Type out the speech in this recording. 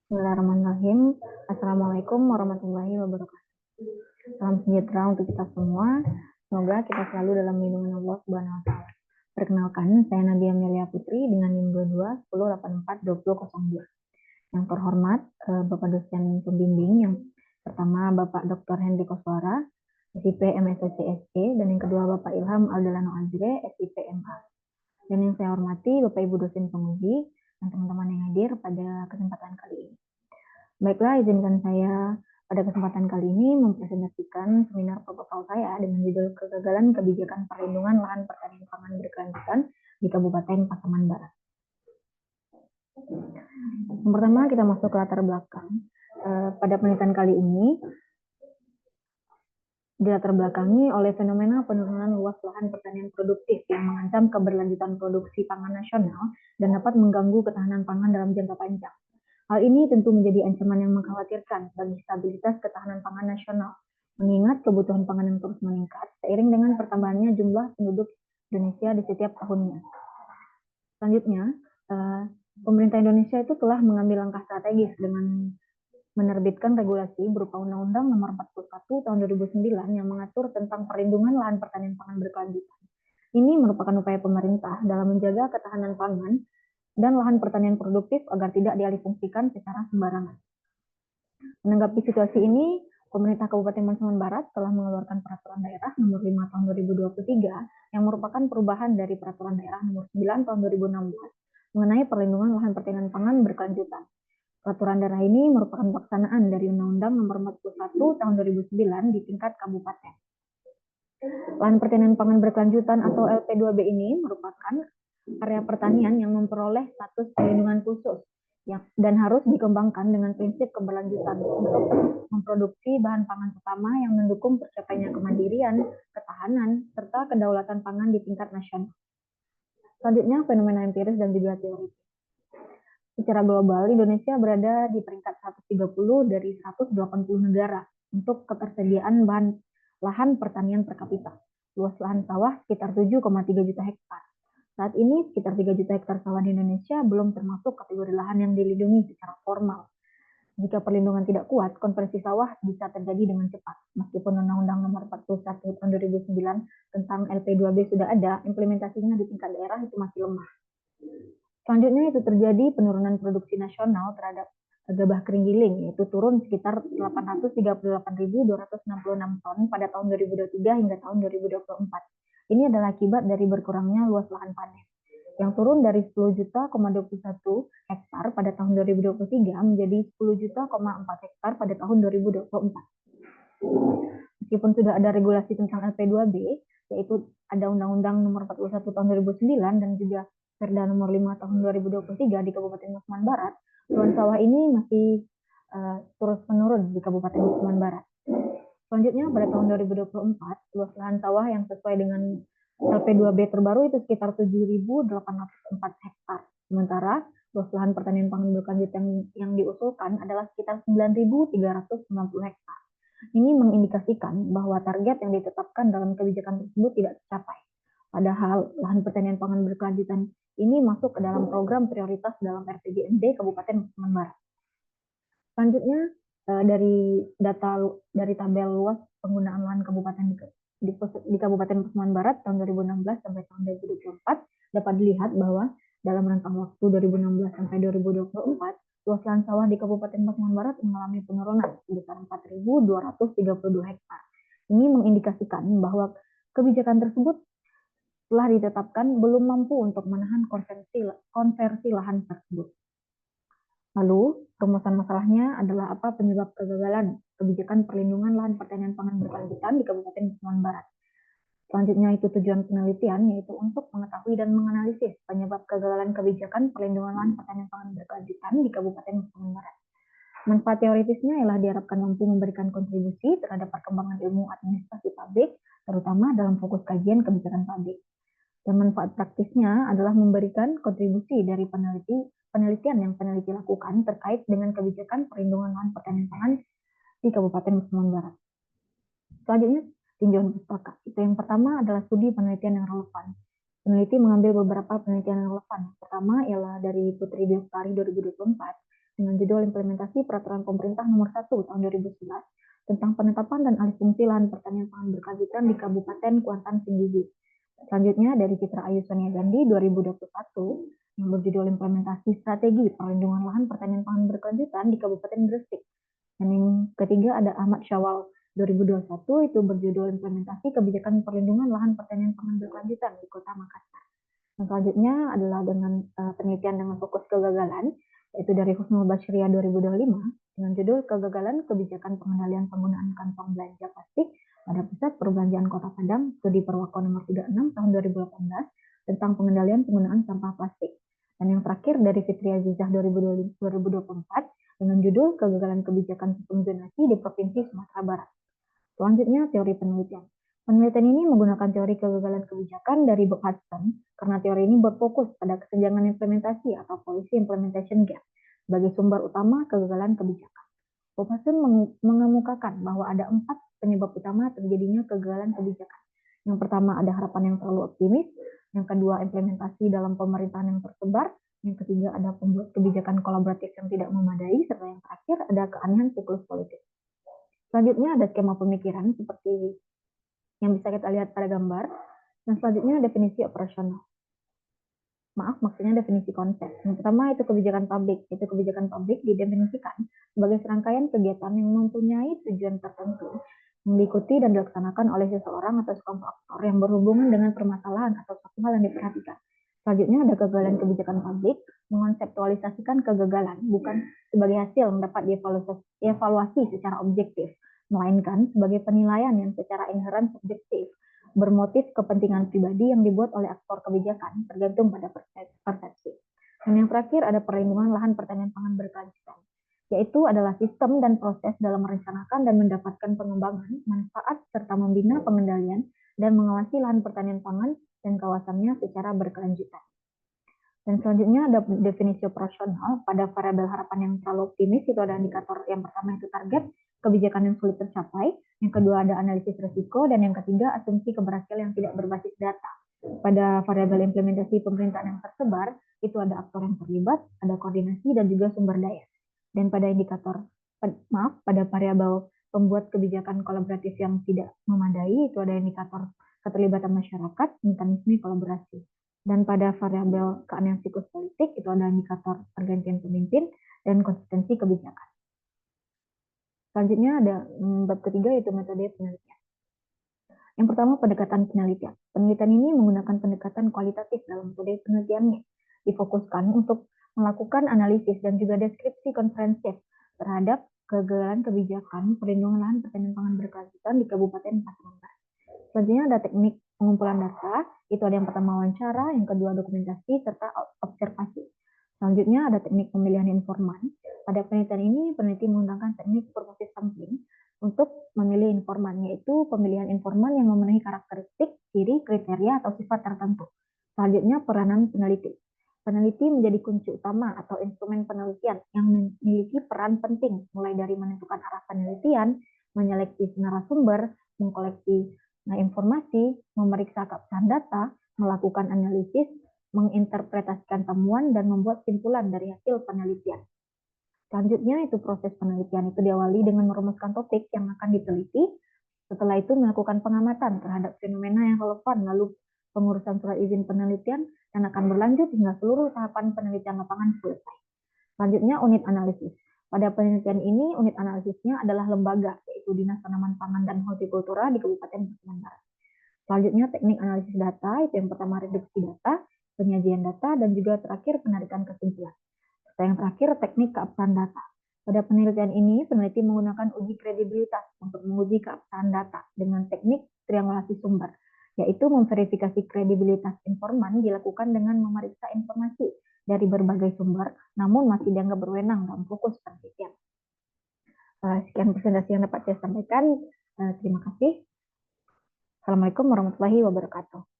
Bismillahirrahmanirrahim. Assalamualaikum warahmatullahi wabarakatuh. Salam sejahtera untuk kita semua. Semoga kita selalu dalam lindungan Allah Subhanahu wa taala. Perkenalkan, saya Nadia Amelia Putri dengan NIM 22 1084 2002. Yang terhormat Bapak dosen pembimbing yang pertama Bapak Dr. Hendy Koswara, SIP MSc dan yang kedua Bapak Ilham Aldelano Azre, SIP MA. Dan yang saya hormati Bapak Ibu dosen penguji dan teman-teman yang hadir pada kesempatan kali ini. Baiklah, izinkan saya pada kesempatan kali ini mempresentasikan seminar proposal saya dengan judul Kegagalan Kebijakan Perlindungan Lahan Pertanian Pangan Berkelanjutan di Kabupaten Pasaman Barat. Yang pertama kita masuk ke latar belakang. Pada penelitian kali ini dilatar belakangi oleh fenomena penurunan luas lahan pertanian produktif yang mengancam keberlanjutan produksi pangan nasional dan dapat mengganggu ketahanan pangan dalam jangka panjang. Hal ini tentu menjadi ancaman yang mengkhawatirkan bagi stabilitas ketahanan pangan nasional, mengingat kebutuhan pangan yang terus meningkat seiring dengan pertambahannya jumlah penduduk Indonesia di setiap tahunnya. Selanjutnya, pemerintah Indonesia itu telah mengambil langkah strategis dengan menerbitkan regulasi berupa Undang-Undang Nomor 41 Tahun 2009 yang mengatur tentang perlindungan lahan pertanian pangan berkelanjutan. Ini merupakan upaya pemerintah dalam menjaga ketahanan pangan dan lahan pertanian produktif agar tidak dialihfungsikan secara sembarangan. Menanggapi situasi ini, pemerintah Kabupaten Pasaman Barat telah mengeluarkan Peraturan Daerah Nomor 5 Tahun 2023 yang merupakan perubahan dari Peraturan Daerah Nomor 9 Tahun 2016 mengenai perlindungan lahan pertanian pangan berkelanjutan. Peraturan daerah ini merupakan pelaksanaan dari Undang-Undang Nomor 41 Tahun 2009 di tingkat kabupaten. Lahan pertanian pangan berkelanjutan atau LP2B ini merupakan area pertanian yang memperoleh status perlindungan khusus dan harus dikembangkan dengan prinsip keberlanjutan untuk memproduksi bahan pangan utama yang mendukung tercapainya kemandirian, ketahanan, serta kedaulatan pangan di tingkat nasional. Selanjutnya, fenomena empiris dan juga teori. Secara global, Indonesia berada di peringkat 130 dari 180 negara untuk ketersediaan bahan lahan pertanian per kapita. Luas lahan sawah sekitar 7,3 juta hektar. Saat ini, sekitar 3 juta hektar sawah di Indonesia belum termasuk kategori lahan yang dilindungi secara formal. Jika perlindungan tidak kuat, konversi sawah bisa terjadi dengan cepat. Meskipun Undang-Undang Nomor 41 Tahun 2009 tentang LP2B sudah ada, implementasinya di tingkat daerah itu masih lemah. Selanjutnya itu terjadi penurunan produksi nasional terhadap gabah kering giling, yaitu turun sekitar 838.266 ton pada tahun 2023 hingga tahun 2024. Ini adalah akibat dari berkurangnya luas lahan panen, yang turun dari 10,21 juta hektar pada tahun 2023 menjadi 10,4 juta hektar pada tahun 2024. Meskipun sudah ada regulasi tentang LP2B, yaitu ada Undang-Undang Nomor 41 Tahun 2009 dan juga Perda Nomor 5 Tahun 2023 di Kabupaten Pasaman Barat, luas sawah ini masih terus menurun di Kabupaten Pasaman Barat. Selanjutnya, pada tahun 2024, luas lahan sawah yang sesuai dengan LP2B terbaru itu sekitar 7.804 hektar. Sementara luas lahan pertanian pangan berkelanjutan yang diusulkan adalah sekitar 9.390 hektar. Ini mengindikasikan bahwa target yang ditetapkan dalam kebijakan tersebut tidak tercapai. Padahal lahan pertanian pangan berkelanjutan ini masuk ke dalam program prioritas dalam RPJMD Kabupaten Pasaman Barat. Selanjutnya, dari data dari tabel luas penggunaan lahan kabupaten di Kabupaten Pasaman Barat tahun 2016 sampai tahun 2024 dapat dilihat bahwa dalam rentang waktu 2016 sampai 2024 luas lahan sawah di Kabupaten Pasaman Barat mengalami penurunan sebesar 4.232 hektar. Ini mengindikasikan bahwa kebijakan tersebut telah ditetapkan belum mampu untuk menahan konversi lahan tersebut. Lalu, rumusan masalahnya adalah apa penyebab kegagalan kebijakan perlindungan lahan pertanian pangan berkelanjutan di Kabupaten Pasaman Barat. Selanjutnya itu tujuan penelitian, yaitu untuk mengetahui dan menganalisis penyebab kegagalan kebijakan perlindungan lahan pertanian pangan berkelanjutan di Kabupaten Pasaman Barat. Manfaat teoritisnya ialah diharapkan mampu memberikan kontribusi terhadap perkembangan ilmu administrasi pabrik, terutama dalam fokus kajian kebijakan pabrik. Dan manfaat praktisnya adalah memberikan kontribusi dari penelitian yang peneliti lakukan terkait dengan kebijakan perlindungan lahan pertanian pangan di Kabupaten Pasaman Barat. Selanjutnya, tinjauan pustaka. Itu yang pertama adalah studi penelitian yang relevan. Peneliti mengambil beberapa penelitian yang relevan. Pertama ialah dari Putri Biostari 2024 dengan judul Implementasi Peraturan Pemerintah Nomor 1 Tahun 2011 tentang penetapan dan alih fungsi lahan pertanian pangan berkelanjutan di Kabupaten Kuantan Senggigi. Selanjutnya dari Citra Ayu Sonia Gandhi 2021 yang berjudul Implementasi Strategi Perlindungan Lahan Pertanian Pangan Berkelanjutan di Kabupaten Gresik. Dan yang ketiga ada Ahmad Syawal 2021 itu berjudul Implementasi Kebijakan Perlindungan Lahan Pertanian Pangan Berkelanjutan di Kota Makassar. Yang selanjutnya adalah dengan penelitian dengan fokus kegagalan, yaitu dari Husnul Bashriya 2025 dengan judul Kegagalan Kebijakan Pengendalian Penggunaan Kantong Belanja Plastik pada Pusat Perbelanjaan Kota Padang, Studi Perwako nomor 36 tahun 2018 tentang pengendalian penggunaan sampah plastik. Dan yang terakhir dari Fitri Azizah 2024 dengan judul Kegagalan Kebijakan Sistem Zonasi di Provinsi Sumatera Barat. Selanjutnya teori penelitian. Penelitian ini menggunakan teori kegagalan kebijakan dari Bob Hudson karena teori ini berfokus pada kesenjangan implementasi atau policy implementation gap sebagai sumber utama kegagalan kebijakan. Bob Hudson mengemukakan bahwa ada 4 penyebab utama terjadinya kegagalan kebijakan. Yang pertama ada harapan yang terlalu optimis, yang kedua implementasi dalam pemerintahan yang tersebar, yang ketiga ada pembuat kebijakan kolaboratif yang tidak memadai, serta yang terakhir ada keanehan siklus politik. Selanjutnya ada skema pemikiran seperti yang bisa kita lihat pada gambar. Dan selanjutnya definisi operasional. Maksudnya definisi konsep. Yang pertama itu kebijakan publik. Itu kebijakan publik didefinisikan sebagai serangkaian kegiatan yang mempunyai tujuan tertentu yang diikuti dan dilaksanakan oleh seseorang atau sekelompok aktor yang berhubungan dengan permasalahan atau suatu hal yang diperhatikan. Selanjutnya ada kegagalan kebijakan publik, mengonseptualisasikan kegagalan bukan sebagai hasil mendapat dievaluasi secara objektif, melainkan sebagai penilaian yang secara inherent subjektif, bermotif kepentingan pribadi yang dibuat oleh aktor kebijakan, tergantung pada persepsi. Dan yang terakhir ada perlindungan lahan pertanian pangan berkelanjutan, yaitu adalah sistem dan proses dalam merencanakan dan mendapatkan pengembangan, manfaat, serta membina pengendalian dan mengawasi lahan pertanian pangan dan kawasannya secara berkelanjutan. Dan selanjutnya ada definisi operasional. Pada variabel harapan yang terlalu optimis itu ada indikator yang pertama itu target, kebijakan yang sulit tercapai, yang kedua ada analisis risiko, dan yang ketiga asumsi keberhasilan yang tidak berbasis data. Pada variabel implementasi pemerintahan yang tersebar, itu ada aktor yang terlibat, ada koordinasi, dan juga sumber daya. Dan pada pada variabel pembuat kebijakan kolaboratif yang tidak memadai, itu ada indikator keterlibatan masyarakat, mekanisme kolaborasi. Dan pada variabel keanehan siklus politik, itu ada indikator pergantian pemimpin dan konsistensi kebijakan. Selanjutnya ada bab ketiga yaitu metode penelitian. Yang pertama pendekatan penelitian. Penelitian ini menggunakan pendekatan kualitatif dalam metode penelitiannya. Difokuskan untuk melakukan analisis dan juga deskripsi komprehensif terhadap kegagalan kebijakan perlindungan lahan pertanian pangan berkelanjutan di Kabupaten Pasaman. Selanjutnya ada teknik pengumpulan data, itu ada yang pertama wawancara, yang kedua dokumentasi, serta observasi. Selanjutnya ada teknik pemilihan informan. Pada penelitian ini, peneliti menggunakan teknik purposive sampling untuk memilih informan, yaitu pemilihan informan yang memenuhi karakteristik, ciri, kriteria, atau sifat tertentu. Selanjutnya peranan peneliti. Peneliti menjadi kunci utama atau instrumen penelitian yang memiliki peran penting, mulai dari menentukan arah penelitian, menyeleksi narasumber, mengkoleksi informasi, memeriksa keabsahan data, melakukan analisis, menginterpretasikan temuan, dan membuat simpulan dari hasil penelitian. Selanjutnya itu proses penelitian itu diawali dengan merumuskan topik yang akan diteliti. Setelah itu melakukan pengamatan terhadap fenomena yang relevan, lalu pengurusan surat izin penelitian, dan akan berlanjut hingga seluruh tahapan penelitian lapangan selesai. Selanjutnya unit analisis. Pada penelitian ini, unit analisisnya adalah lembaga, yaitu Dinas Tanaman Pangan dan Hortikultura di Kabupaten Pasaman Barat. Selanjutnya teknik analisis data, itu yang pertama reduksi data, penyajian data, dan juga terakhir penarikan kesimpulan. Serta yang terakhir teknik keabsahan data. Pada penelitian ini, peneliti menggunakan uji kredibilitas untuk menguji keabsahan data dengan teknik triangulasi sumber, yaitu memverifikasi kredibilitas informan dilakukan dengan memeriksa informasi dari berbagai sumber, namun masih dianggap berwenang dalam fokus penelitian. Sekian presentasi yang dapat saya sampaikan. Terima kasih. Assalamualaikum warahmatullahi wabarakatuh.